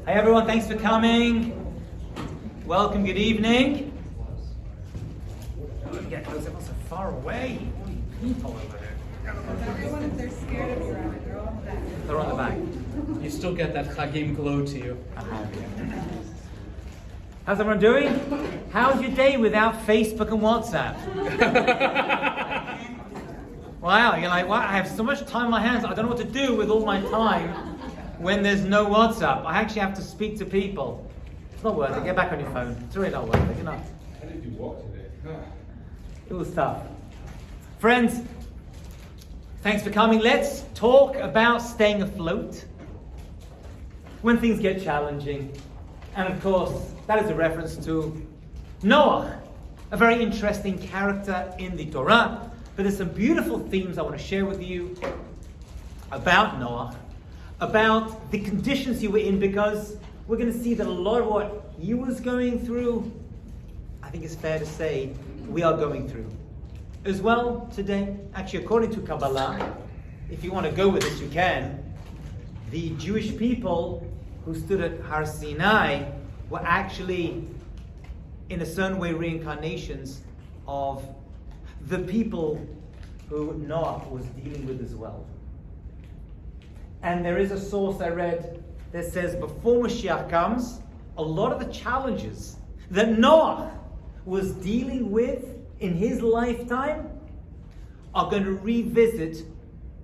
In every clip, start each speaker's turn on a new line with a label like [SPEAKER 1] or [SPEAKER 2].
[SPEAKER 1] Hey everyone, thanks for coming. Welcome, good evening. Get close, everyone's so far away. All these people over there.
[SPEAKER 2] Everyone, they're scared of you, Rabbi. They're all in the back.
[SPEAKER 1] They're on the back.
[SPEAKER 3] You still get that Chagim glow to you.
[SPEAKER 1] I have, yeah. How's everyone doing? How's your day without Facebook and WhatsApp? Wow, you're like, wow, I have so much time on my hands, I don't know what to do with all my time when there's no WhatsApp. I actually have to speak to people. It's not worth it. Get back on your phone. It's really not worth it. You're not.
[SPEAKER 4] How did you walk today?
[SPEAKER 1] It was tough. Friends, thanks for coming. Let's talk about staying afloat when things get challenging. And of course, that is a reference to Noah, a very interesting character in the Torah. But there's some beautiful themes I want to share with you about Noah, about the conditions he was in, because we're going to see that a lot of what he was going through, I think it's fair to say, we are going through as well today. Actually, according to Kabbalah, if you want to go with this, you can. The Jewish people who stood at Har Sinai were actually, in a certain way, reincarnations of the people who Noah was dealing with as well. And there is a source I read that says before Mashiach comes, a lot of the challenges that Noah was dealing with in his lifetime are going to revisit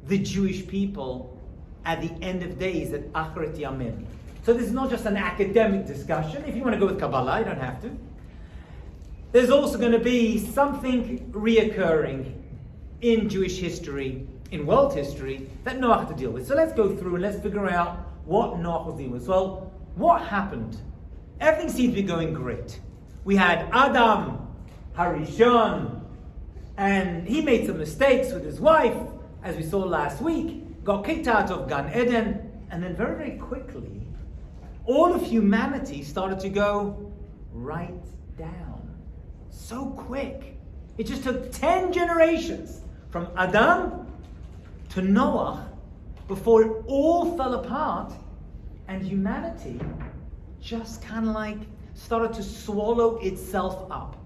[SPEAKER 1] the Jewish people at the end of days, at Acharit Yamim. So this is not just an academic discussion. If you want to go with Kabbalah, you don't have to. There's also going to be something reoccurring in Jewish history, in world history, that Noah had to deal with. So let's go through and let's figure out what Noah was dealing with. Well, what happened? Everything seemed to be going great. We had Adam, Harishon, and he made some mistakes with his wife, as we saw last week, got kicked out of Gan Eden, and then very, very quickly, all of humanity started to go right down. So quick. It just took 10 generations from Adam to Noah before it all fell apart and humanity just kind of like started to swallow itself up.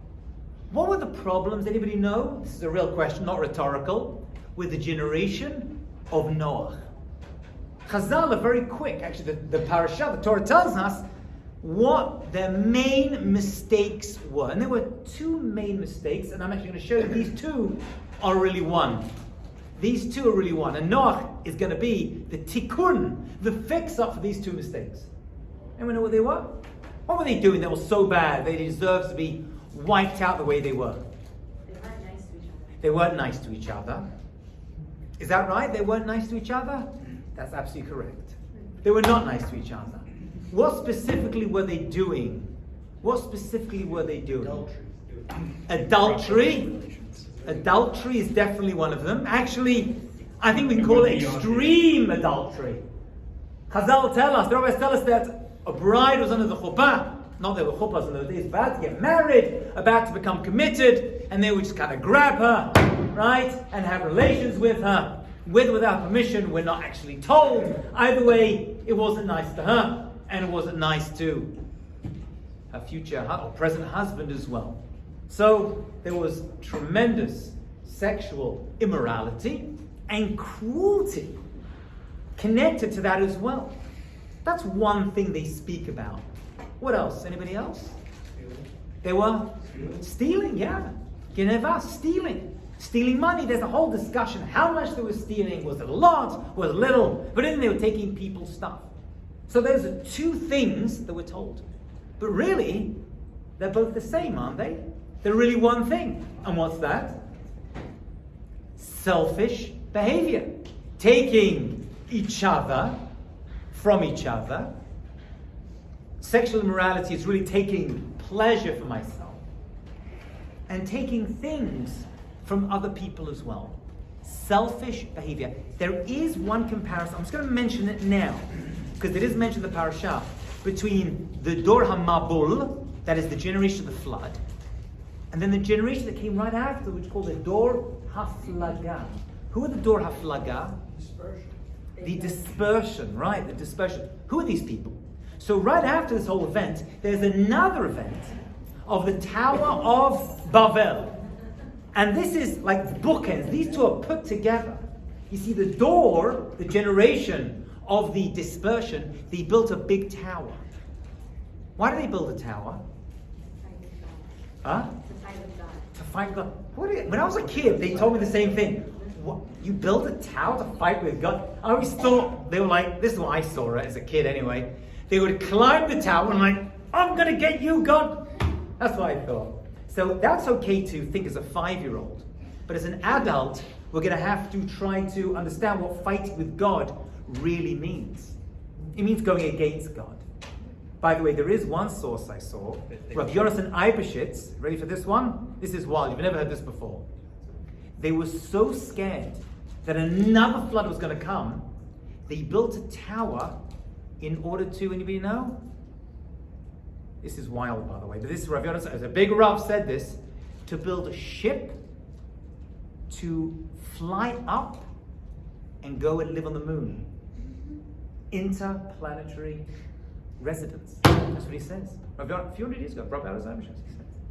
[SPEAKER 1] What were the problems? Anybody know? This is a real question, not rhetorical. With the generation of Noah. Chazal are very quick. Actually, the parasha, the Torah tells us what their main mistakes were. And there were two main mistakes, and I'm actually going to show you these two are really one. These two are really one. And Noah is going to be the tikkun, the fix-up for these two mistakes. Anyone know what they were? What were they doing that was so bad they deserved to be wiped out the way they were?
[SPEAKER 2] They weren't nice to each other.
[SPEAKER 1] They weren't nice to each other. Is that right? They weren't nice to each other? That's absolutely correct. They were not nice to each other. What specifically were they doing? What specifically were they doing? Adultery. Adultery is definitely one of them. Actually, I think we can call it extreme adultery. Chazal tell us, the rabbis tell us that a bride was under the chuppah. Not that there were chuppahs in those days, about to get married, about to become committed, and they would just kind of grab her, right, and have relations with her, with or without permission. We're not actually told. Either way, it wasn't nice to her. And it wasn't nice to her future or present husband as well. So there was tremendous sexual immorality and cruelty connected to that as well. That's one thing they speak about. What else? Anybody else? They were stealing, yeah. Geneva, stealing. Stealing money. There's a whole discussion. How much they were stealing? Was it a lot? Was it little? But then they were taking people's stuff. So those are two things that we're told. But really, they're both the same, aren't they? They're really one thing. And what's that? Selfish behavior. Taking each other from each other. Sexual immorality is really taking pleasure for myself. And taking things from other people as well. Selfish behavior. There is one comparison. I'm just going to mention it now, because it is mentioned in the parasha, between the Dor HaMabul, that is the generation of the flood, and then the generation that came right after, which is called the Dor HaFlaga. Who are the Dor HaFlaga?
[SPEAKER 4] Dispersion.
[SPEAKER 1] The dispersion, right, the dispersion. Who are these people? So right after this whole event, there's another event of the Tower of Babel. And this is like the bookends. These two are put together. You see, the door, the generation of the dispersion, they built a big tower. Why did they build a tower? Huh? To fight God. When I was a kid, they told me the same thing. What, you build a tower to fight with God? I always thought they were like, this is what I saw, right, as a kid anyway. They would climb the tower and like, I'm going to get you, God. That's what I thought. So that's okay to think as a 5-year-old. But as an adult, we're going to have to try to understand what fighting with God really means. It means going against God. By the way, there is one source I saw. Rabbi Yonasan Eibeshitz, ready for this one? This is wild. You've never heard this before. They were so scared that another flood was going to come, they built a tower in order to, anybody know? This is wild, by the way, but this is Rabbi Yonasan, as a big Rav said this, to build a ship to fly up and go and live on the moon. Interplanetary residence. That's what he says. A few hundred years ago, Rabbi Yonasan Eibeshitz.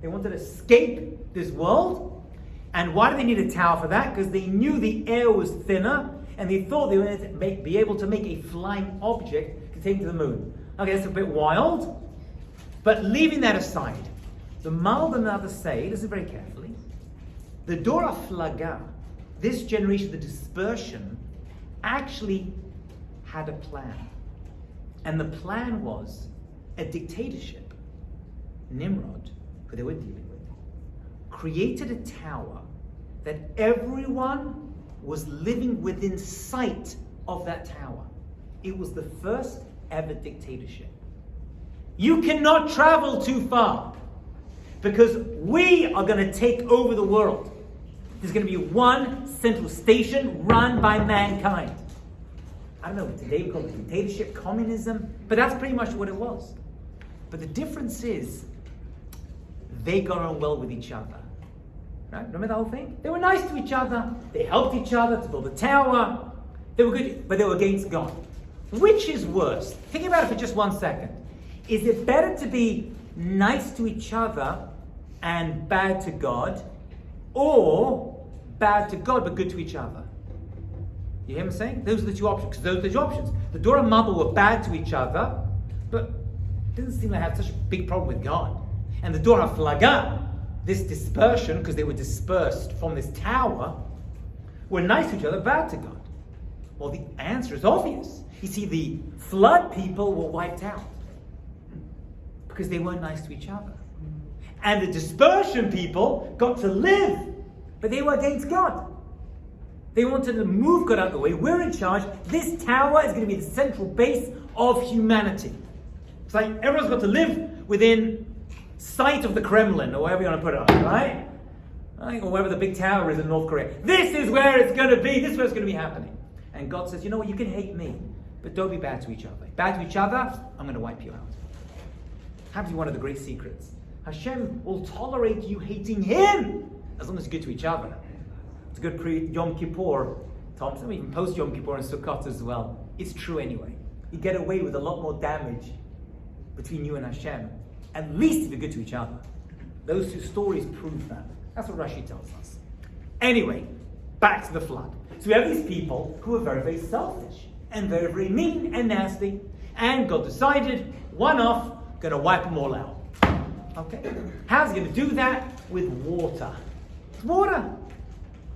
[SPEAKER 1] They wanted to escape this world. And why do they need a tower for that? Because they knew the air was thinner and they thought they were going to be able to make a flying object to take to the moon. Okay, that's a bit wild. But leaving that aside, the Malbim and others say, listen very carefully, the Dor HaFlaga, this generation, the dispersion, actually had a plan. And the plan was a dictatorship. Nimrod, who they were dealing with, created a tower that everyone was living within sight of that tower. It was the first ever dictatorship. You cannot travel too far because we are going to take over the world. There's going to be one central station run by mankind. I don't know, today we call it dictatorship, communism, but that's pretty much what it was. But the difference is they got on well with each other. Right? Remember the whole thing? They were nice to each other. They helped each other to build a tower. They were good, but they were against God. Which is worse? Think about it for just 1 second. Is it better to be nice to each other and bad to God, or bad to God but good to each other? You hear me saying? Those are the two options. Those are the two options. The Dor HaMabul were bad to each other, but it didn't seem like they had such a big problem with God. And the Dor HaFlaga, this dispersion, because they were dispersed from this tower, were nice to each other, bad to God. Well, the answer is obvious. You see, the flood people were wiped out because they weren't nice to each other. And the dispersion people got to live, but they were against God. They wanted to move God out of the way. We're in charge. This tower is going to be the central base of humanity. It's like everyone's got to live within sight of the Kremlin, or wherever you want to put it on, right? Or wherever the big tower is in North Korea. This is where it's going to be. This is where it's going to be happening. And God says, you know what, you can hate me, but don't be bad to each other. Bad to each other, I'm going to wipe you out. Happens to be one of the great secrets. Hashem will tolerate you hating Him as long as you're good to each other. It's a good pre-Yom Kippur, Thompson, even post-Yom Kippur and Sukkot as well. It's true anyway. You get away with a lot more damage between you and Hashem, at least if you're good to each other. Those two stories prove that. That's what Rashi tells us. Anyway, back to the flood. So we have these people who are very, very selfish and very, very mean and nasty. And God decided, one off, going to wipe them all out. Okay? How's He going to do that? With water. Water.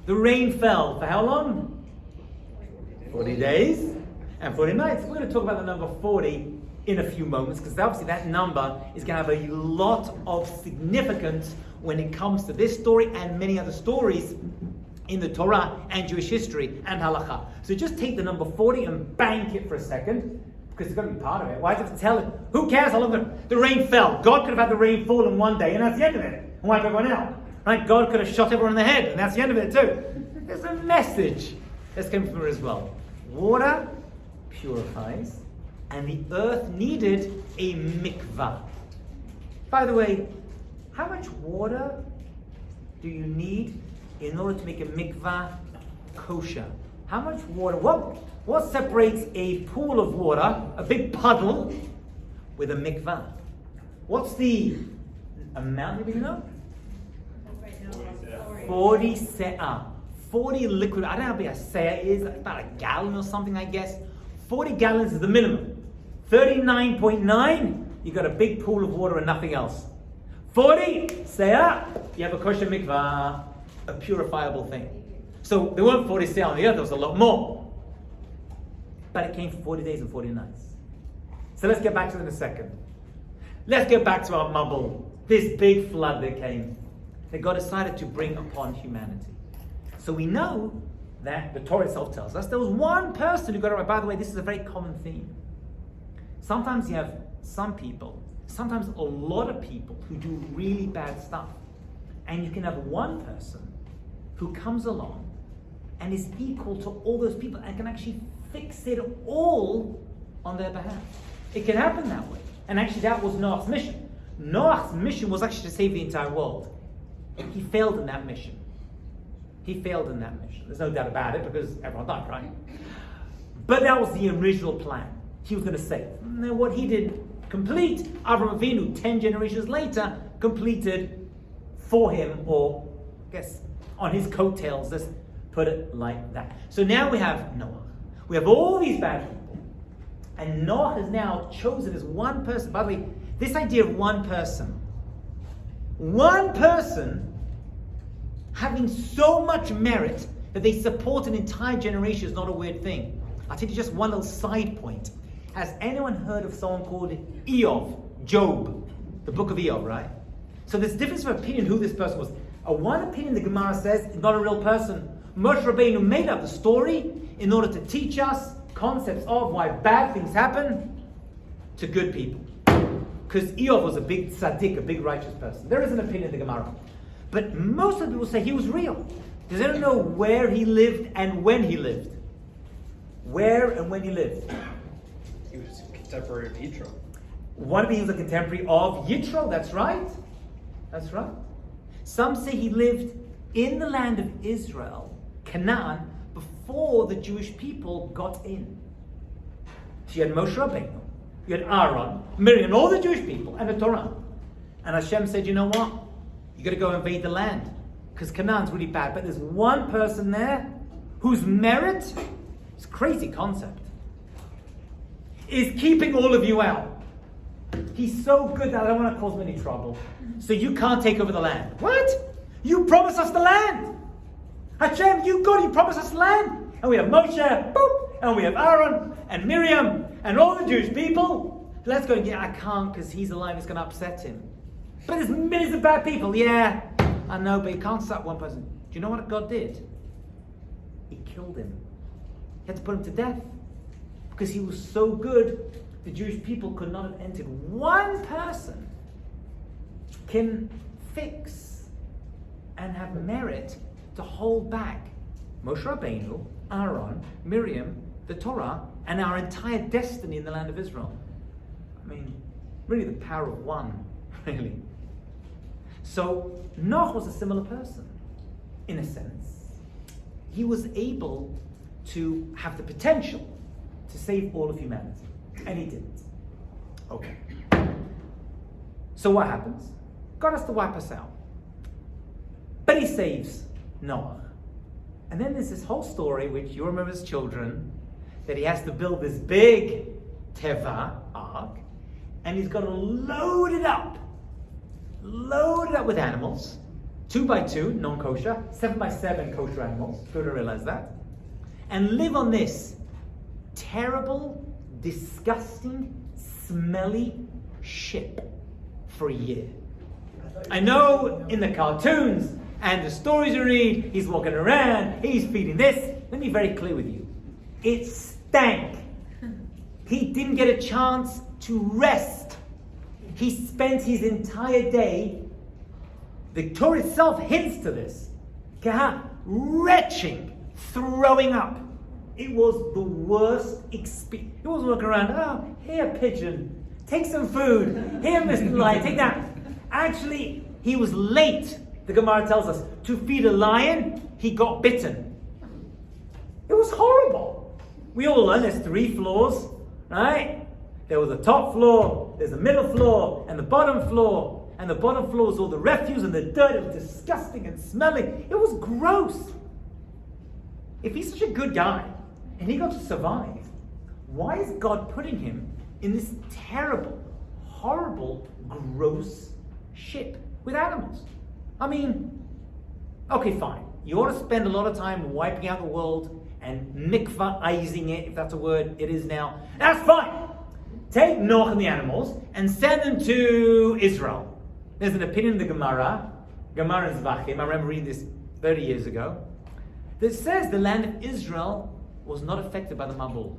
[SPEAKER 1] The rain fell for how long? 40 days and 40 nights. We're going to talk about the number 40 in a few moments, because obviously that number is going to have a lot of significance when it comes to this story and many other stories in the Torah and Jewish history and halakha. So just take the number 40 and bank it for a second, because it's going to be part of it. Why do you have to tell it? Who cares how long the rain fell? God could have had the rain fall in one day, and that's the end of it, and wipe everyone out. Right? God could have shot everyone in the head, and that's the end of it too. There's a message that's coming from it as well. Water purifies, and the earth needed a mikvah. By the way, how much water do you need in order to make a mikvah kosher? How much water? What separates a pool of water, a big puddle, with a mikvah. What's the amount, anybody know? 40 se'ah. 40 liquid, I don't know how big a se'ah is, about a gallon or something, I guess. 40 gallons is the minimum. 39.9, you got a big pool of water and nothing else. 40 se'ah, you have a kosher mikvah, a purifiable thing. So there weren't 40 se'ah on the earth, there was a lot more. But it came for 40 days and 40 nights. So let's get back to it in a second. Let's get back to our mumble. This big flood that came, that God decided to bring upon humanity. So we know that the Torah itself tells us there was one person who got it right. By the way, this is a very common theme. Sometimes you have some people, sometimes a lot of people who do really bad stuff. And you can have one person who comes along and is equal to all those people and can actually fix it all on their behalf. It can happen that way. And actually that was Noah's mission. Noah's mission was actually to save the entire world. He failed in that mission. He failed in that mission. There's no doubt about it because everyone died, right? But that was the original plan. He was going to save. And then what he did complete, Avraham Avinu, 10 generations later, completed for him, or I guess on his coattails, let's put it like that. So now we have Noah. We have all these bad people. And Noah has now chosen as one person. By the way, this idea of one person having so much merit that they support an entire generation is not a weird thing. I'll tell you just one little side point. Has anyone heard of someone called Eov? Job, the book of Eov, right? So there's difference of opinion who this person was. One opinion, the Gemara says, is not a real person. Moshe Rabbeinu made up the story in order to teach us concepts of why bad things happen to good people. Because Eov was a big tzaddik, a big righteous person. There is an opinion in the Gemara. But most of the people say he was real. Does anyone know where he lived and when he lived? Where and when he lived?
[SPEAKER 3] He was a contemporary of Yitro.
[SPEAKER 1] One of these was a contemporary of Yitro, that's right. That's right. Some say he lived in the land of Israel, Canaan, before the Jewish people got in. So you had Moshe Rabbeinu, you had Aaron, Miriam, all the Jewish people, and the Torah. And Hashem said, you know what? You got to go invade the land, because Canaan's really bad. But there's one person there whose merit, it's a crazy concept, is keeping all of you out. He's so good that I don't want to cause him any trouble. So you can't take over the land. What? You promised us the land. Hashem, you promised us the land. And we have Moshe, boop, and we have Aaron, and Miriam, and all the Jewish people. Let's go. Yeah, I can't because he's alive. It's going to upset him. But there's millions of bad people. Yeah, I know, but you can't stop one person. Do you know what God did? He killed him. He had to put him to death. Because he was so good, the Jewish people could not have entered. One person can fix and have merit to hold back Moshe Rabbeinu, Aaron, Miriam, the Torah, and our entire destiny in the land of Israel. I mean, really the power of one, really. So Noah was a similar person, in a sense. He was able to have the potential to save all of humanity, and he didn't. Okay. So what happens? God has to wipe us out. But he saves Noah. And then there's this whole story, which you remember as children, that he has to build this big teva, ark, and he's got to load it up with animals, 2x2, non-kosher, 7x7 kosher animals, good to realize that, and live on this terrible, disgusting, smelly ship for a year. I know in the cartoons and the stories you read, he's walking around, he's feeding this. Let me be very clear with you. It stank. He didn't get a chance to rest. He spent his entire day, the Torah itself hints to this, retching, throwing up. It was the worst experience. He wasn't walking around, oh, here pigeon, take some food, here Mr. Lion, take that. Actually, he was late, the Gemara tells us, to feed a lion. He got bitten. It was horrible. We all learn there's 3 floors, right? There was a top floor, there's a middle floor, and the bottom floor. And the bottom floor was all the refuse and the dirt. It was disgusting and smelly. It was gross. If he's such a good guy, and he got to survive, why is God putting him in this terrible, horrible, gross ship with animals? I mean, okay, fine. You ought to spend a lot of time wiping out the world and mikvahizing it, if that's a word it is now. That's fine. Take Noach and the animals and send them to Israel. There's an opinion in the Gemara in Zvachim, I remember reading this 30 years ago, that says the land of Israel was not affected by the Mabul.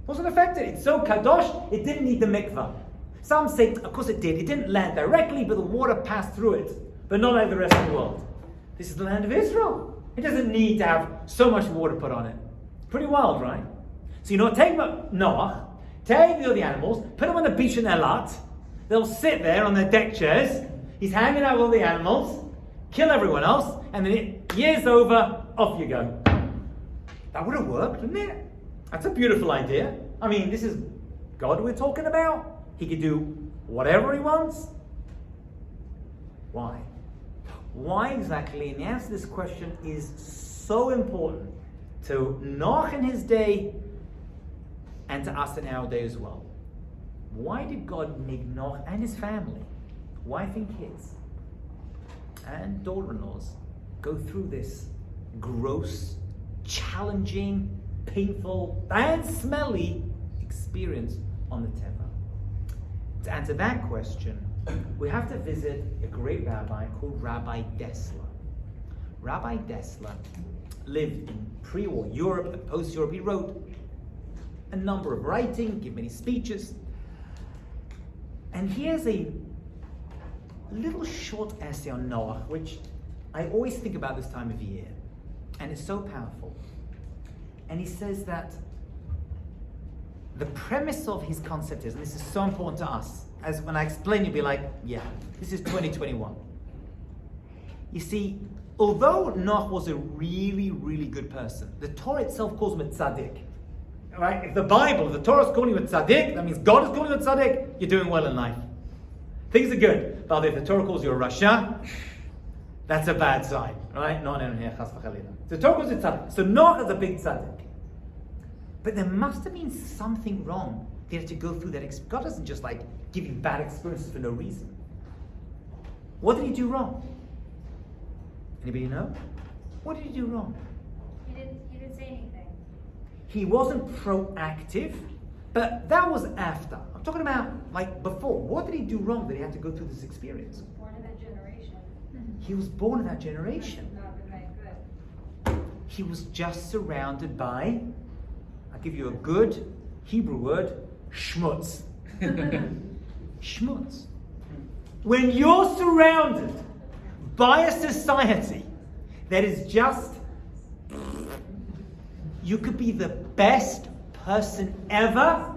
[SPEAKER 1] Wasn't affected. It's so kadosh, it didn't need the mikvah. Some say, of course it did. It didn't land directly, but the water passed through it. But not like the rest of the world. This is the land of Israel. It doesn't need to have so much water put on it. Pretty wild, right? So take Noach, take the animals, put them on the beach in Eilat. They'll sit there on their deck chairs. He's hanging out with all the animals, kill everyone else, and then year's over, off you go. That would have worked, wouldn't it? That's a beautiful idea. I mean, this is God we're talking about. He could do whatever he wants. Why? Why exactly? And the answer to this question is so important to Noach in his day and to us in our day as well. Why did God make Noach and his family, wife and kids, and daughter-in-laws, go through this gross, challenging, painful, and smelly experience on the Teva? To answer that question, we have to visit a great rabbi called Rabbi Dessler. Rabbi Dessler lived in pre-war Europe and post-Europe. He wrote a number of writing, gave many speeches. And here's a little short essay on Noah, which I always think about this time of year. And it's so powerful. And he says that the premise of his concept is, and this is so important to us, as when I explain, you'll be like, yeah, this is 2021. You see, although Noach was a really, really good person, the Torah itself calls him a tzaddik. Right? If the Torah is calling you a tzaddik, that means God is calling you a tzaddik, you're doing well in life. Things are good. But if the Torah calls you a rasha, that's a bad sign. Right? The Torah calls you a tzaddik. So Noach is a big tzaddik. But there must have been something wrong. They had to go through that experience. God doesn't just give you bad experiences for no reason. What did he do wrong? Anybody know? What did he do wrong?
[SPEAKER 2] He didn't say anything.
[SPEAKER 1] He wasn't proactive, but that was after. I'm talking about before. What did he do wrong that he had to go through this experience?
[SPEAKER 2] Born in that generation.
[SPEAKER 1] He was born in that generation.
[SPEAKER 2] Not been made good.
[SPEAKER 1] He was just surrounded by, I'll give you a good Hebrew word, schmutz. Schmutz. When you're surrounded by a society that is just, you could be the best person ever,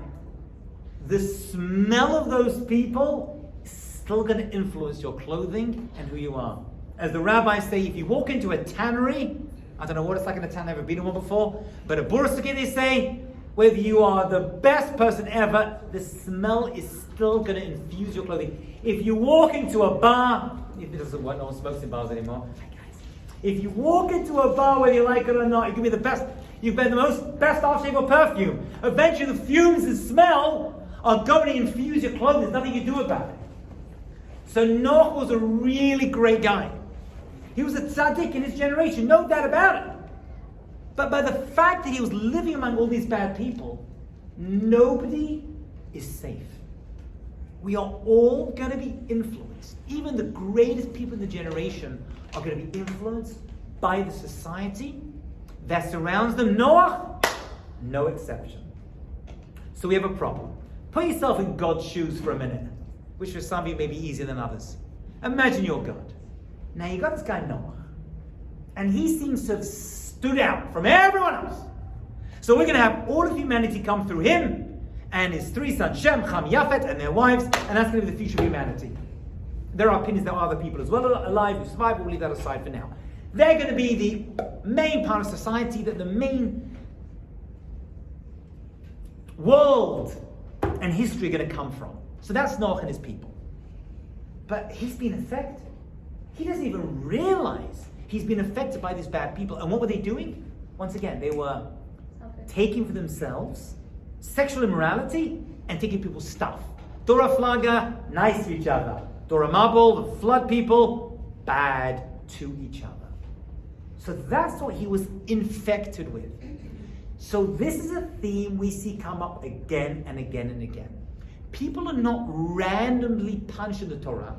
[SPEAKER 1] the smell of those people is still going to influence your clothing and who you are. As the rabbis say, if you walk into a tannery, I don't know what it's like in a tannery, I've never been in one before, but a bursuki, they say, whether you are the best person ever, the smell is still going to infuse your clothing. If you walk into a bar, if it doesn't work, no one smokes in bars anymore. If you walk into a bar, whether you like it or not, you can be the best. You've been the best aftershave or perfume. Eventually, the fumes and smell are going to infuse your clothing. There's nothing you can do about it. So Noach was a really great guy. He was a tzaddik in his generation, no doubt about it. But by the fact that he was living among all these bad people, nobody is safe. We are all going to be influenced. Even the greatest people in the generation are going to be influenced by the society that surrounds them. Noach, no exception. So we have a problem. Put yourself in God's shoes for a minute, which for some of you may be easier than others. Imagine you're God. Now you got this guy Noach, and he seems to have stood out from everyone else. So we're going to have all of humanity come through him and his three sons, Shem, Ham, Yafet, and their wives, and that's going to be the future of humanity. There are opinions there are other people as well alive who survive, but we'll leave that aside for now. They're going to be the main part of society, that the main world and history are going to come from. So that's Noach and his people. But he's been affected. He doesn't even realize he's been affected by these bad people. And what were they doing? Once again, they were taking for themselves sexual immorality and taking people's stuff. Dora Flaga, nice to each other. Dora Mabul, the flood people, bad to each other. So that's what he was infected with. So this is a theme we see come up again and again and again. People are not randomly punished in the Torah,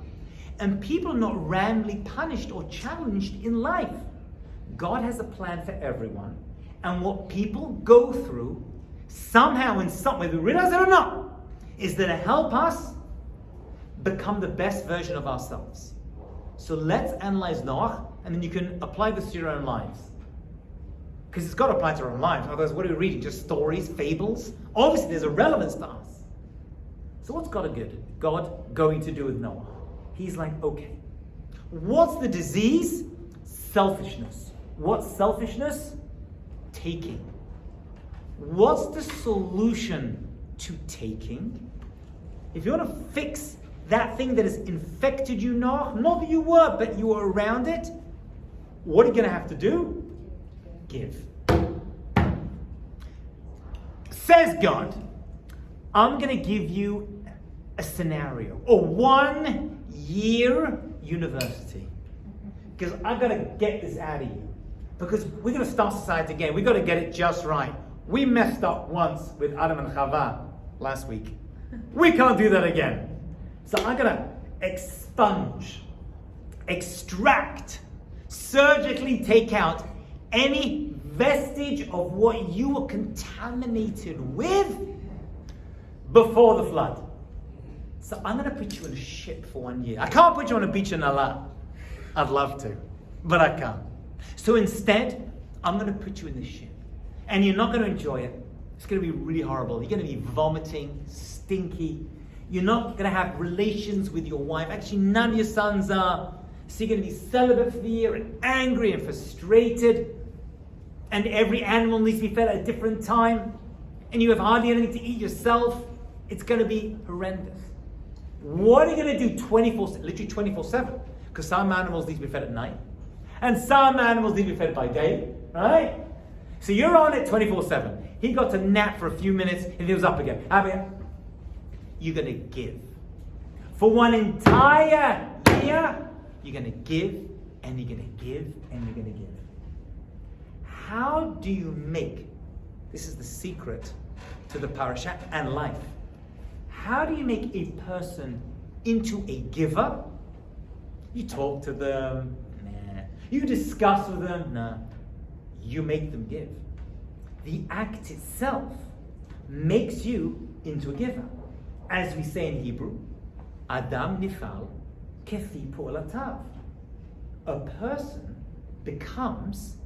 [SPEAKER 1] and people are not randomly punished or challenged in life. God has a plan for everyone, and what people go through, somehow in some way, whether we realize it or not, is there to help us become the best version of ourselves. So let's analyze Noach, and then you can apply this to your own lives. Because it's got to apply to our own lives. Otherwise, what are we reading? Just stories, fables? Obviously, there's a relevance to us. So what's God going to do with Noah? He's like, okay, what's the disease? Selfishness. What's selfishness? Taking. What's the solution to taking? If you want to fix that thing that has infected you, Noah, not that you were, but you were around it, what are you going to have to do? Give. Says God, I'm going to give you a scenario, a 1 year university. Because I've got to get this out of you. Because we're going to start society again. We've got to get it just right. We messed up once with Adam and Chava last week. We can't do that again. So I'm going to expunge, extract, surgically take out any vestige of what you were contaminated with before the flood. So I'm going to put you in a ship for 1 year. I can't put you on a beach in Allah. I'd love to, but I can't. So instead, I'm going to put you in the ship. And you're not going to enjoy it. It's going to be really horrible. You're going to be vomiting, stinky. You're not going to have relations with your wife. Actually, none of your sons are. So you're going to be celibate for the year and angry and frustrated. And every animal needs to be fed at a different time. And you have hardly anything to eat yourself. It's going to be horrendous. What are you going to do literally 24/7? Because some animals need to be fed at night. And some animals need to be fed by day. Right? So you're on it 24/7. He got to nap for a few minutes and he was up again. You're going to give. For 1 entire year, you're going to give, and you're going to give, and you're going to give. How do you make, this is the secret to the parasha and life, how do you make a person into a giver? You talk to them, nah. You discuss with them, nah. You make them give. The act itself makes you into a giver. As we say in Hebrew, Adam nifal kefi po'olatav. A person becomes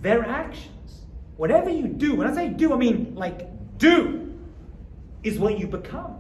[SPEAKER 1] their actions. Whatever you do, when I say do, I mean like do, is what you become.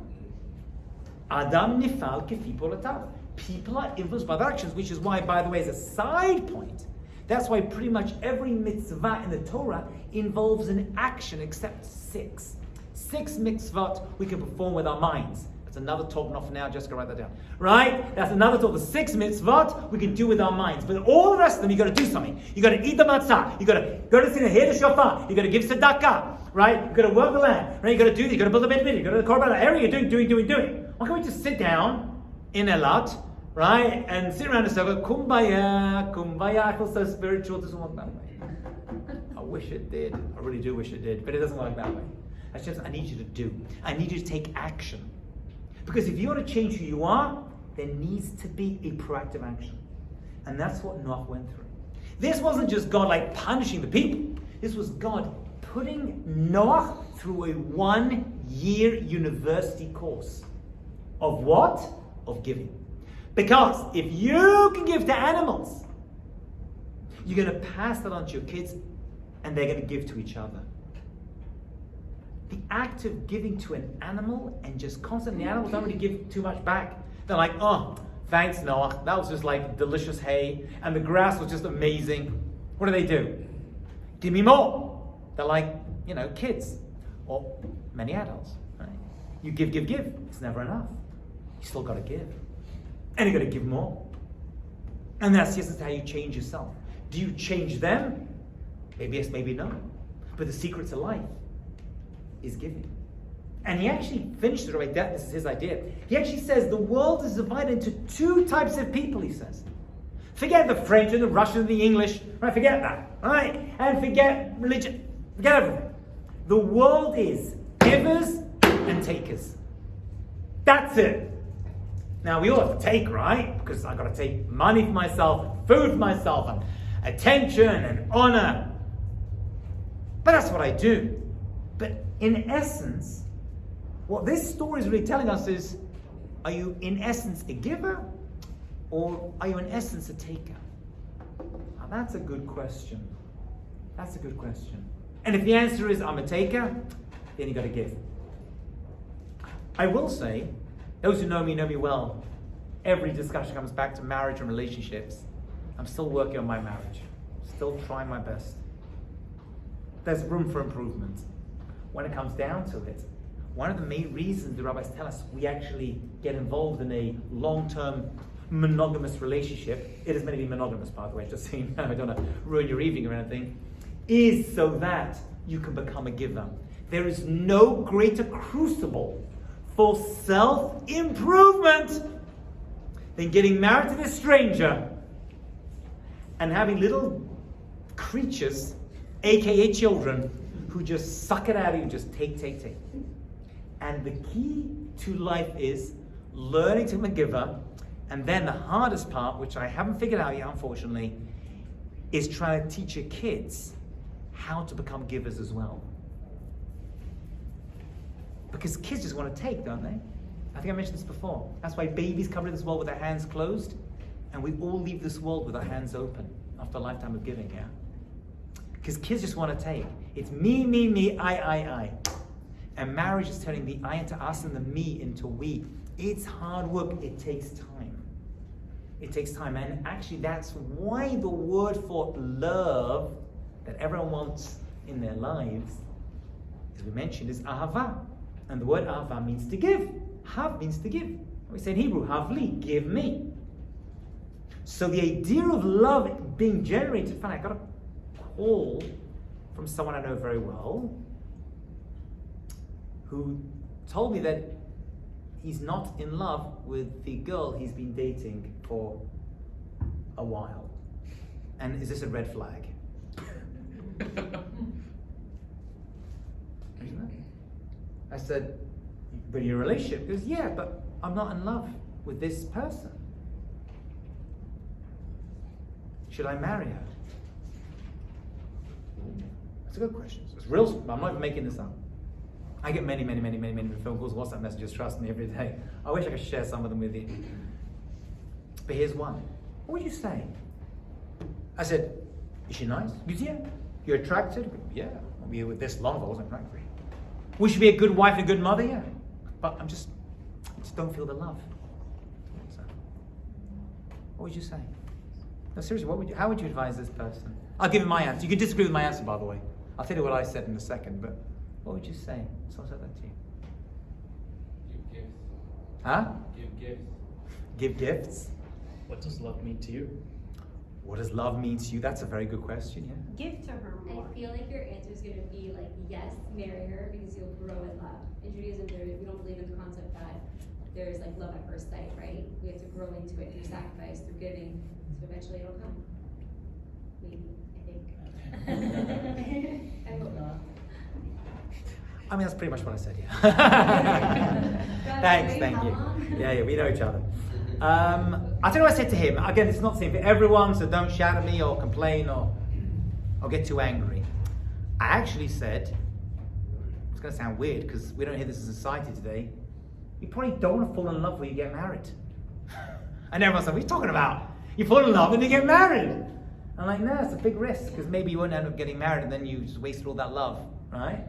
[SPEAKER 1] Adam nifal kefi po'olatav. People are influenced by their actions, which is why, by the way, as a side point, that's why pretty much every mitzvah in the Torah involves an action except 6. 6 mitzvot we can perform with our minds. That's another talk, not for now, just go write that down. Right? That's another talk. The 6 mitzvot we can do with our minds. But all the rest of them, you got to do something. You got to eat the matzah. You got to go to the hear the shofar. You got to give tzedakah. Right? You got to work the land. Right? You got to do this. You got to build a bit. You got to the korban area. You're doing. Why can't we just sit down in Elat, right, and sit around and say, kumbaya, kumbaya? I feel so spiritual. It doesn't work that way. I wish it did. I really do wish it did, but it doesn't work that way. That's just, I need you to do. I need you to take action. Because if you want to change who you are, there needs to be a proactive action. And that's what Noach went through. This wasn't just God like punishing the people. This was God putting Noach through a 1 year university course. Of what? Of giving. Because if you can give to animals, you're going to pass that on to your kids and they're going to give to each other. The act of giving to an animal and just constantly, the animals don't really give too much back. They're like, oh, thanks, Noah. That was just like delicious hay and the grass was just amazing. What do? Give me more. They're like, kids or many adults. Right? You give. It's never enough. You still got to give. And you got to give more. And that's just how you change yourself. Do you change them? Maybe yes, maybe no. But the secret to life is giving. And he actually finished it right there. This is his idea. He actually says the world is divided into two types of people, he says. Forget the French and the Russian and the English. Right? Forget that. Right? And forget religion. Forget everything. The world is givers and takers. That's it. Now, we all have to take, right? Because I've got to take money for myself, food for myself, and attention and honor. But that's what I do. But in essence, what this story is really telling us is, are you in essence a giver, or are you in essence a taker? Now, that's a good question. That's a good question. And if the answer is, I'm a taker, then you've got to give. I will say, those who know me well. Every discussion comes back to marriage and relationships. I'm still working on my marriage. Still trying my best. There's room for improvement. When it comes down to it, one of the main reasons the rabbis tell us we actually get involved in a long-term monogamous relationship, it is meant to be monogamous, by the way, just so you know, I don't want to ruin your evening or anything, is so that you can become a giver. There is no greater crucible for self-improvement than getting married to this stranger and having little creatures, aka children, who just suck it out of you, just take. And the key to life is learning to be a giver, and then the hardest part, which I haven't figured out yet, unfortunately, is trying to teach your kids how to become givers as well. Because kids just want to take, don't they? I think I mentioned this before. That's why babies come into this world with their hands closed, and we all leave this world with our hands open after a lifetime of giving, yeah? Because kids just want to take. It's me, I. And marriage is turning the I into us and the me into we. It's hard work. It takes time. It takes time. And actually, that's why the word for love that everyone wants in their lives, as we mentioned, is ahava. And the word ahava means to give. Hav means to give. We say in Hebrew, havli, give me. So the idea of love being generated, in fact, I got a call from someone I know very well who told me that he's not in love with the girl he's been dating for a while. And is this a red flag? I said, but your relationship? He goes, yeah, but I'm not in love with this person. Should I marry her? That's a good question. It's real. I'm not even making this up. I get many phone calls, WhatsApp messages, trust me, every day. I wish I could share some of them with you. But here's one. What would you say? I said, is she nice? He goes, yeah. You're attracted? Yeah. I'll be with this long, but I wasn't attracted. Would she be a good wife and a good mother? Yeah. But I just don't feel the love. So, what would you say? No, seriously, how would you advise this person? I'll give you my answer. You can disagree with my answer, by the way. I'll tell you what I said in a second, but what would you say? Someone said that to you.
[SPEAKER 4] Give gifts.
[SPEAKER 1] Huh?
[SPEAKER 4] Give gifts.
[SPEAKER 1] Give gifts?
[SPEAKER 3] What does love mean to you?
[SPEAKER 1] What does love mean to you? That's a very good question, yeah.
[SPEAKER 2] Give to her more.
[SPEAKER 5] I feel like your answer is going to be like, yes, marry her because you'll grow in love. In Judaism, we don't believe in the concept that there's like love at first sight, right? We have to grow into it through sacrifice, through giving, so eventually it'll come. Maybe, I think. I hope not.
[SPEAKER 1] I mean, that's pretty much what I said, yeah. Thanks, thank you. Yeah, we know each other. I tell you what I said to him. Again, it's not the same for everyone, so don't shout at me or complain or get too angry. I actually said, it's going to sound weird because we don't hear this in society today, you probably don't want to fall in love when you get married. And everyone's like, what are you talking about? You fall in love and you get married. I'm like, no, it's a big risk because maybe you won't end up getting married and then you just wasted all that love, right?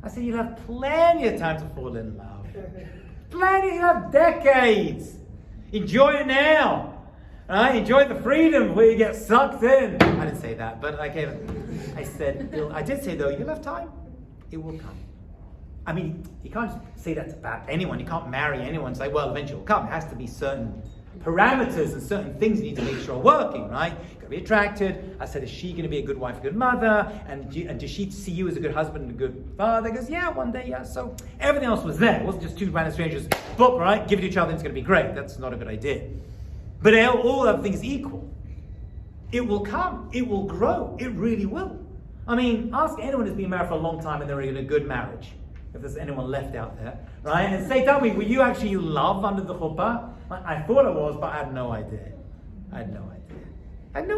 [SPEAKER 1] I said, you'll have plenty of time to fall in love. Plenty, you'll have decades. Enjoy it now. Right? Enjoy the freedom where you get sucked in. I didn't say that, but I did say though, you'll have time. It will come. I mean, you can't say that about anyone. You can't marry anyone and say, well, eventually it'll come. It has to be certain parameters and certain things you need to make sure are working, right? You've got to be attracted. I said, is she going to be a good wife, a good mother? And does she see you as a good husband and a good father? He goes, yeah, one day, yeah. So everything else was there. It wasn't just two random strangers, book, right? Give it to each other and it's going to be great. That's not a good idea. But all other things equal. It will come. It will grow. It really will. I mean, ask anyone who's been married for a long time and they're in a good marriage. If there's anyone left out there, right? And say, tell me, were you actually in love under the chuppah? I thought I was, but I had no idea. I had no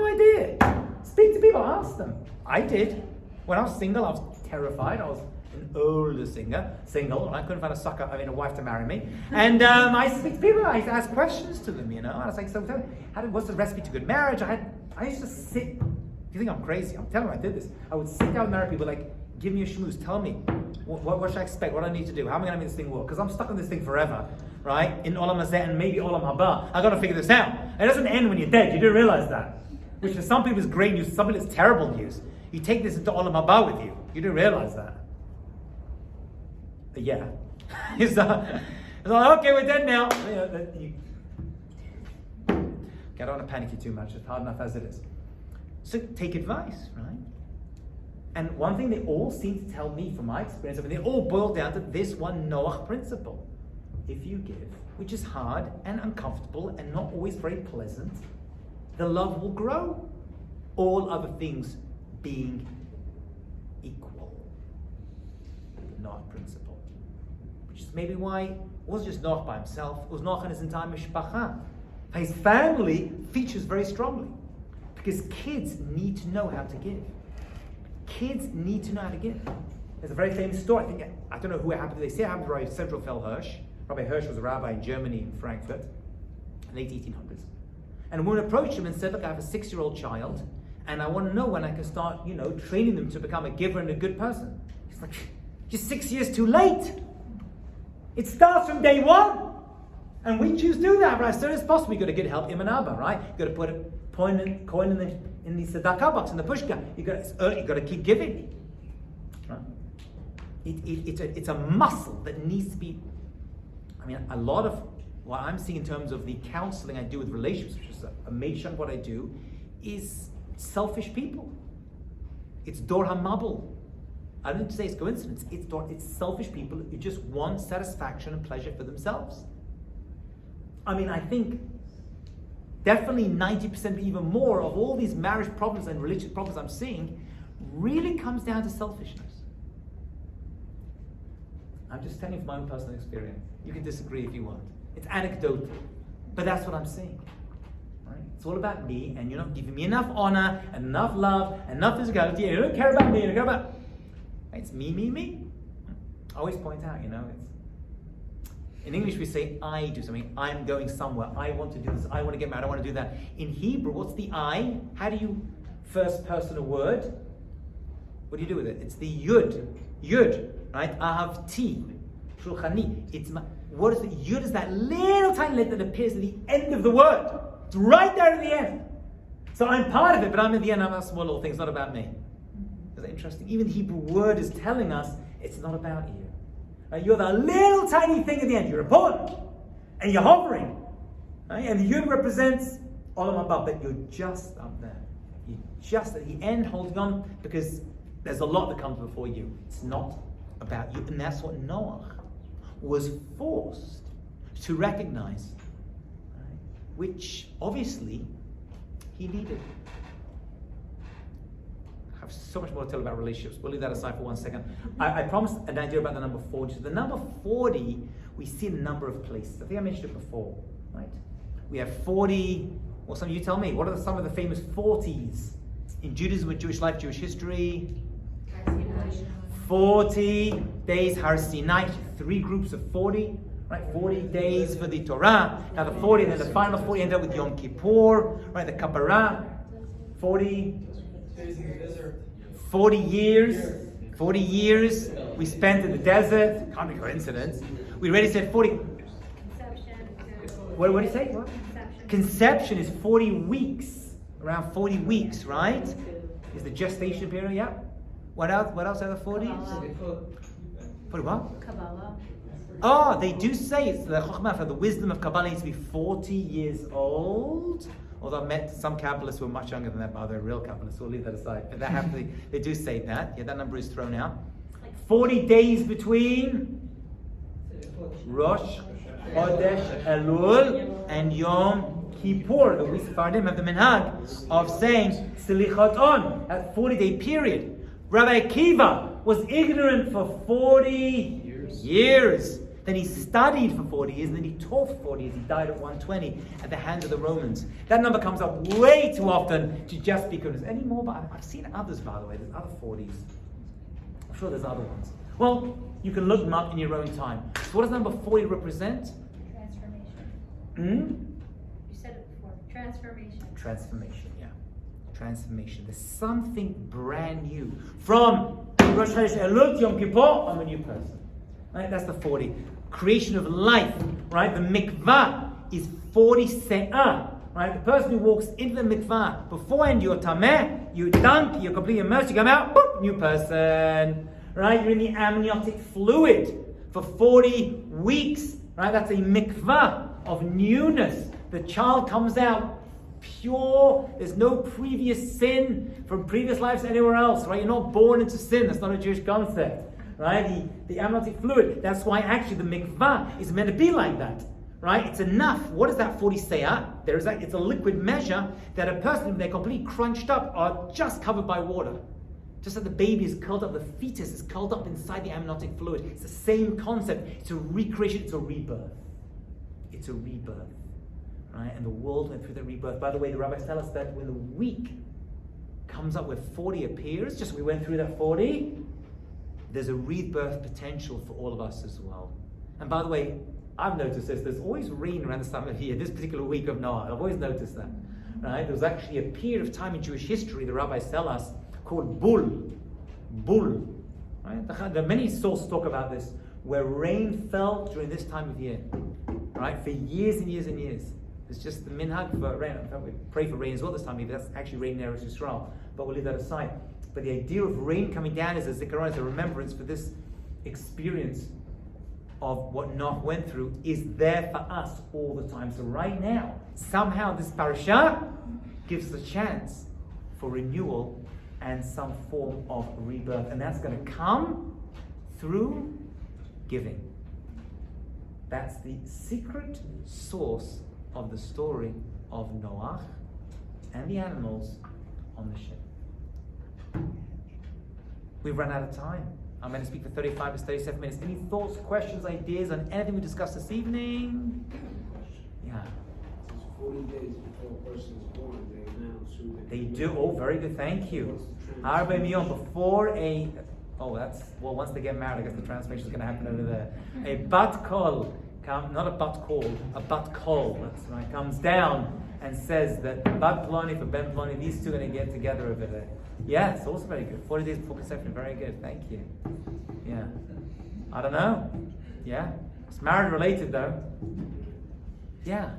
[SPEAKER 1] idea. Speak to people, ask them. I did. When I was single, I was terrified. I was an older single, and I couldn't find a wife to marry me. And I speak to people, I ask questions to them, and I was like, so what's the recipe to good marriage? I used to sit, you think I'm crazy? I'm telling you, I did this. I would sit down and marry people, like, give me a schmooze, tell me, what should I expect, what do I need to do, how am I going to make this thing work? Because I'm stuck on this thing forever, right? In Olam Hazeh and maybe Olam Haba. I got to figure this out. It doesn't end when you're dead, you do realize that. Which for some people is great news, some people it's terrible news. You take this into Olam Haba with you, you do realize that. But yeah. it's like, okay, we're dead now. I don't want to panic you too much, it's hard enough as it is. So take advice, right? And one thing they all seem to tell me from my experience, I mean, they all boil down to this one Noach principle. If you give, which is hard and uncomfortable and not always very pleasant, the love will grow. All other things being equal. The Noach principle. Which is maybe why it wasn't just Noach by himself, it was Noach and his entire mishpacha. His family features very strongly. Because kids need to know how to give. Kids need to know how to give. There's a very famous story. I don't know who it happened to. They say it happened to Rabbi Centralfeld Hirsch. Rabbi Hirsch was a rabbi in Germany, in Frankfurt, in the late 1800s. And a woman approached him and said, look, I have a 6-year-old child, and I want to know when I can start, training them to become a giver and a good person. He's like, you're 6 years too late. It starts from day one. And we choose to do that, right? As soon as possible, you've got to get help Im and Abba, right? You've got to put a coin in the tzedakah box, in the pushka. You've got to keep giving. Right? It's a muscle that needs to be. I mean, a lot of what I'm seeing in terms of the counseling I do with relationships, which is a major chunk of what I do, is selfish people. It's Dor HaMabul. I don't say it's coincidence. It's selfish people who just want satisfaction and pleasure for themselves. I mean, I think definitely 90%, even more, of all these marriage problems and religious problems I'm seeing really comes down to selfishness. I'm just telling you from my own personal experience. You can disagree if you want. It's anecdotal, but that's what I'm seeing. Right? It's all about me, and you're not giving me enough honor, and enough love, and enough physicality. You don't care about me, you don't care about... It's me. I always point out, in English we say, I do something, I'm going somewhere, I want to do this, I want to get married, I want to do that. In Hebrew, what's the I? How do you first person a word? What do you do with it? It's the Yud, right? Ahavti, Shulchani. What is the Yud? Is that little tiny letter that appears at the end of the word. It's right there at the end. So I'm part of it, but I'm at the end, I'm a small little thing, it's not about me. Is that interesting? Even the Hebrew word is telling us, it's not about you. You're the little tiny thing at the end. You're important. And you're hovering. Right? And the Yud represents Olam Haba, but you're just up there. You're just at the end holding on because there's a lot that comes before you. It's not about you. And that's what Noach was forced to recognize, right? Which obviously he needed. I have so much more to tell about relationships. We'll leave that aside for 1 second. I promised an idea about the number 40. So the number 40 we see in a number of places. I think I mentioned it before, right? We have 40, or some of you tell me, what are some of the famous 40s in Judaism, with Jewish life, Jewish history? 40 days Har Sinai, 3 groups of 40, right? 40 days for the Torah. Now the 40, and then the final 40 end up with Yom Kippur, right? The Kapara, 40 years we spent in the desert. Can't be coincidence. We already said 40. What did he say? What? Conception is 40 weeks. Around 40 weeks, right? Is the gestation period, yeah. What else are the 40s? For what?
[SPEAKER 2] Kabbalah.
[SPEAKER 1] Oh, they do say it's the Chokhmah for the wisdom of Kabbalah needs to be 40 years old. Although I've met some Kabbalists who are much younger than that, but they're real Kabbalists, so we'll leave that aside. But they do say that. Yeah, that number is thrown out. 40 days between Rosh Chodesh Elul and Yom Kippur. The Sephardim have the minhag of saying Selichot On, that 40-day period. Rabbi Akiva was ignorant for 40 years. Then he studied for 40 years, and then he taught for 40 years. He died at 120 at the hands of the Romans. That number comes up way too often to just be good. Any more? But I've seen others, by the way. There's other 40s. I'm sure there's other ones. Well, you can look them up in your own time. So what does number 40 represent?
[SPEAKER 2] Transformation. You said it before. Transformation.
[SPEAKER 1] Transformation, yeah. Transformation. There's something brand new. From Rosh Chodesh Elul, Yom Kippur, I'm a new person. Right? That's the 40. Creation of life, right? The Mikvah is 40 se'ah, right? The person who walks into the Mikvah, beforehand you're tameh, you dunk, you're completely immersed, you come out, boop, new person, right? You're in the amniotic fluid for 40 weeks, right? That's a Mikvah of newness. The child comes out pure. There's no previous sin from previous lives anywhere else, right? You're not born into sin. That's not a Jewish concept. Right? The amniotic fluid. That's why actually the mikvah is meant to be like that. Right? It's enough. What is that 40 se'ah? It's a liquid measure that a person, when they're completely crunched up, are just covered by water. Just like the baby is curled up, the fetus is curled up inside the amniotic fluid. It's the same concept. It's a recreation, it's a rebirth. It's a rebirth. Right? And the world went through the rebirth. By the way, the rabbis tell us that when the week comes up where 40 appears, just we went through that 40, there's a rebirth potential for all of us as well. And by the way, I've noticed this, there's always rain around this time of year, this particular week of Noah. I've always noticed that. Right? There was actually a period of time in Jewish history, the rabbis tell us, called Bul. Right? There are many sources talk about this, where rain fell during this time of year. Right? For years and years and years. It's just the minhag for rain. In fact, we pray for rain as well this time of year, but that's actually rain in Eretz Yisrael. But we'll leave that aside. But the idea of rain coming down is a zikaron, is a remembrance for this experience of what Noah went through is there for us all the time. So right now, somehow this parasha gives the chance for renewal and some form of rebirth. And that's going to come through giving. That's the secret source of the story of Noah and the animals on the ship. We've run out of time. I'm going to speak for 35 to 37 minutes. Any thoughts, questions, ideas on anything we discussed this evening? Yeah.
[SPEAKER 6] It's 40 days before a person is born, they announce who
[SPEAKER 1] they do. Oh, very good. Thank you. Arba Miyon, before a... Oh, that's... Well, once they get married, I guess the transformation is going to happen over there. A bat kol, not a bat kol, a bat kol, that's right, comes down and says that bat ploni for ben ploni, these two are going to get together over there. Yeah, it's also very good. 40 days before conception, very good. Thank you. Yeah. I don't know. Yeah. It's marriage related though. Yeah.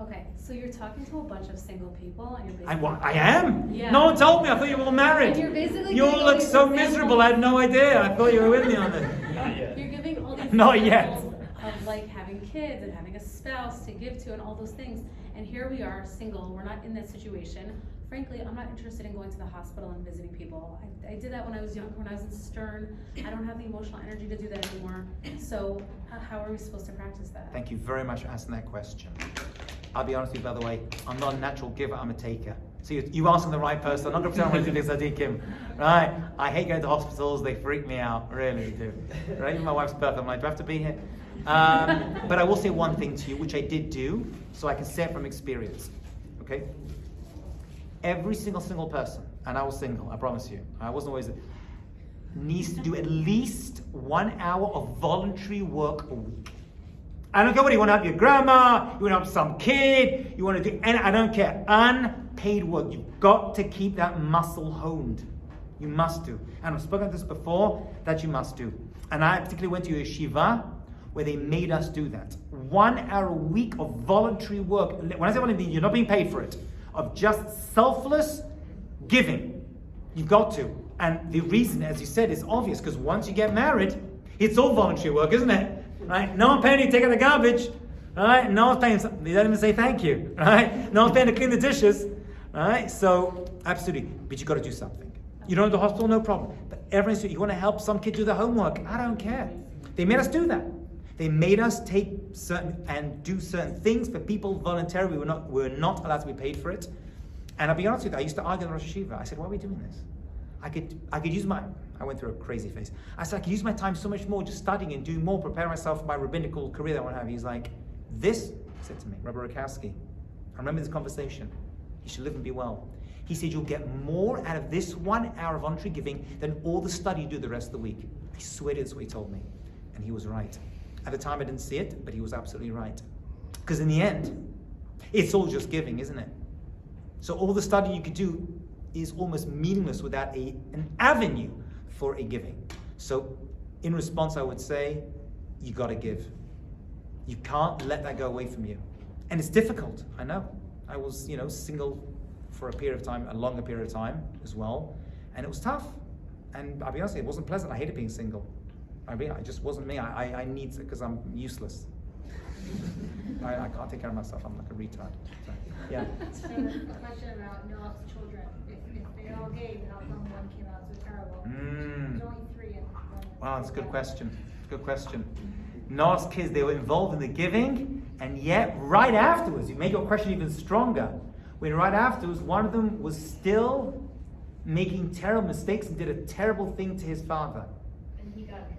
[SPEAKER 2] Okay, so you're talking to a bunch of single people, and you're basically...
[SPEAKER 1] I am?
[SPEAKER 2] Yeah.
[SPEAKER 1] No one told me. I thought you were all married.
[SPEAKER 2] And you're basically
[SPEAKER 1] You all
[SPEAKER 2] giving
[SPEAKER 1] look
[SPEAKER 2] these
[SPEAKER 1] so
[SPEAKER 2] examples-
[SPEAKER 1] miserable. I had no idea. I thought you were with me on this.
[SPEAKER 3] Not yet.
[SPEAKER 2] You're giving all these
[SPEAKER 1] Not yet.
[SPEAKER 2] examples of like having kids and having a spouse to give to and all those things. And here we are, single. We're not in that situation. Frankly, I'm not interested in going to the hospital and visiting people. I did that when I was younger, when I was in Stern. I don't have the emotional energy to do that anymore. So how are we supposed to practice that?
[SPEAKER 1] Thank you very much for asking that question. I'll be honest with you, by the way, I'm not a natural giver, I'm a taker. So you asking the right person. I'm not going to pretend I'm going to do this, Kim. Right? I hate going to hospitals, they freak me out, really do. Right? Even my wife's perfect, I'm like, do I have to be here? But I will say one thing to you, which I did do, so I can say it from experience. Okay? Every single person, and I was single, I promise you, I wasn't always, needs to do at least 1 hour of voluntary work a week. I don't care whether you want to help your grandma, you want to help some kid, you want to do, and I don't care. Unpaid work. You've got to keep that muscle honed. You must do. And I've spoken about this before, that you must do. And I particularly went to a yeshiva where they made us do that. 1 hour a week of voluntary work. When I say voluntary, you're not being paid for it. Of just selfless giving. You've got to. And the reason, as you said, is obvious, because once you get married, It's all voluntary work, isn't it? Right? No one paying you to take out the garbage. Right? No one's paying. They don't even say thank you. Right? No one's paying to clean the dishes. Right? So absolutely, but you got to do something. You don't go to the hospital, no problem. But everyone's you want to help some kid do the homework. I don't care. They made us do that. They made us take do certain things for people voluntarily. We're not allowed to be paid for it. And I'll be honest with you, I used to argue in Rosh Hashiva. I said, why are we doing this? I could use I went through a crazy phase. I said, I could use my time so much more just studying and doing more, preparing myself for my rabbinical career that I want to have. He's like, this, he said to me, Rabbi Rakowski, I remember this conversation. You should live and be well. He said, you'll get more out of this 1 hour of voluntary giving than all the study you do the rest of the week. I swear that's what he told me. And he was right. At the time I didn't see it, but he was absolutely right. Because in the end, it's all just giving, isn't it? So all the study you could do is almost meaningless without an avenue for a giving. So in response, I would say, you got to give. You can't let that go away from you. And it's difficult, I know. I was, single for a longer period of time as well. And it was tough. And I'll be honest, it wasn't pleasant. I hated being single. It just wasn't me. I need to, because I'm useless. I can't take care of myself. I'm like a retard. So, yeah.
[SPEAKER 7] So a question about Noah's children. If they all gave, how come one came out so terrible? There's only 3 and one.
[SPEAKER 1] Wow, that's a good question. Good question. Noah's kids, they were involved in the giving, and yet right afterwards, you make your question even stronger. When right afterwards, one of them was still making terrible mistakes and did a terrible thing to his father.
[SPEAKER 7] And he got drunk.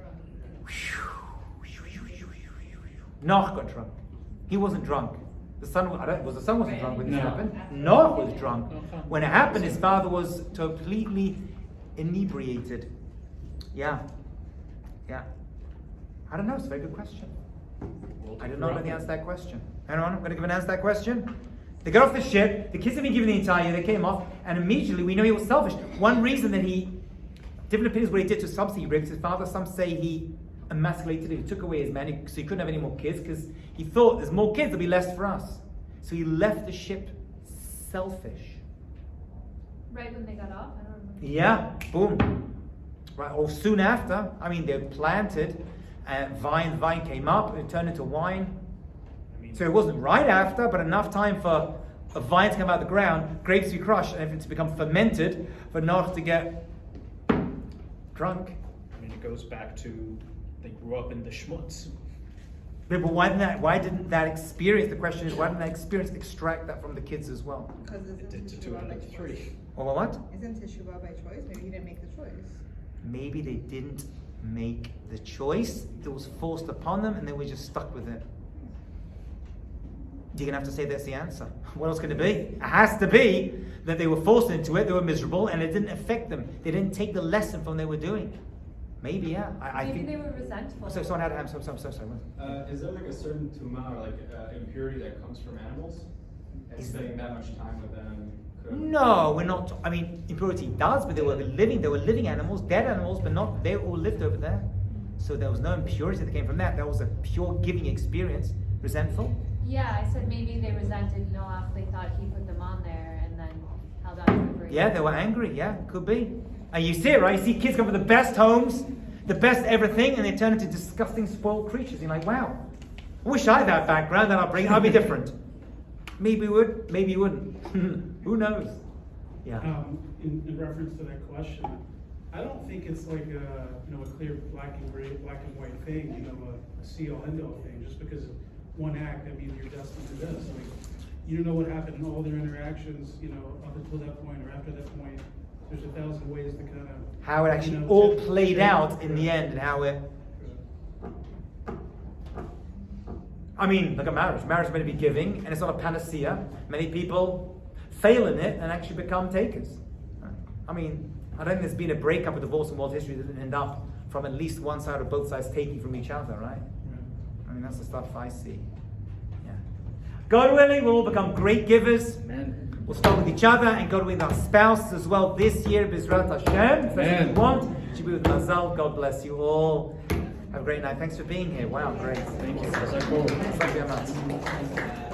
[SPEAKER 1] Noah got drunk. He wasn't drunk. The son wasn't drunk when this happened. Noah was drunk. When it happened, his father was completely inebriated. Yeah. I don't know. It's a very good question. I don't know the answer to that question. Anyone? I'm going to give an answer to that question. They got off the ship. The kids have been given the entire year. They came off, and immediately we know he was selfish. One reason that different opinions what he did to some say he raped his father. Some say he emasculated him. He took away his man, so he couldn't have any more kids because he thought there's more kids, there'll be less for us. So he left the ship selfish.
[SPEAKER 7] Right when they got off? I don't remember.
[SPEAKER 1] Yeah, boom. Right, or soon after. They planted, and vine came up, and it turned into wine. So it wasn't right after, but enough time for a vine to come out of the ground, grapes to be crushed, and it to become fermented, for Noah to get drunk.
[SPEAKER 3] It goes back to they grew up in the schmutz.
[SPEAKER 1] But why didn't that experience? The question is, why didn't that experience extract that from the kids as well?
[SPEAKER 8] Because
[SPEAKER 3] It
[SPEAKER 8] isn't
[SPEAKER 3] did to 2
[SPEAKER 8] teshuvah by
[SPEAKER 3] out of
[SPEAKER 8] choice?
[SPEAKER 3] 3.
[SPEAKER 1] Or what?
[SPEAKER 8] Isn't teshuvah by choice? Maybe he didn't make the choice.
[SPEAKER 1] Maybe they didn't make the choice. It was forced upon them, and they were just stuck with it. You're going to have to say that's the answer. What else can it be? It has to be that they were forced into it, they were miserable, and it didn't affect them. They didn't take the lesson from what they were doing. Maybe, yeah. I
[SPEAKER 2] Maybe
[SPEAKER 1] think
[SPEAKER 2] they were resentful.
[SPEAKER 1] So someone had a hand. So sorry.
[SPEAKER 4] Is there like a certain tumah or like impurity that comes from animals? And spending that much time with them could...
[SPEAKER 1] No, we're not. Impurity does, but they were living animals, dead animals, but not, they all lived over there. So there was no impurity that came from that. That was a pure giving experience. Resentful?
[SPEAKER 7] Yeah, I said maybe they resented Noah. They thought he put them on there and then held on to them for a
[SPEAKER 1] Yeah,
[SPEAKER 7] year.
[SPEAKER 1] they were angry. Yeah, could be. And you see it, right? You see kids come from the best homes, the best everything, and they turn into disgusting, spoiled creatures. You're like, wow. I wish I had that background, then I'll be different. Maybe you would, maybe you wouldn't. Who knows? Yeah.
[SPEAKER 9] In reference to that question, I don't think it's like a clear black and white thing, a see-all end-all thing. Just because of one act, that means you're destined to this. You don't know what happened in all their interactions, up until that point or after that point. There's 1,000 ways to kind of...
[SPEAKER 1] How it actually all played out in the end, and how it... Look at marriage. Marriage is meant to be giving, and it's not a panacea. Many people fail in it and actually become takers. I don't think there's been a breakup or divorce in world history that didn't end up from at least one side or both sides taking from each other, right? That's the stuff I see. Yeah. God willing, we'll all become great givers.
[SPEAKER 3] Amen.
[SPEAKER 1] We'll start with each other and God with our spouse as well this year. B'ezrat Hashem. If that's what you want. Should be with Mazal. God bless you all. Have a great night. Thanks for being here. Wow, great.
[SPEAKER 3] Thank you.
[SPEAKER 1] Thank you very much.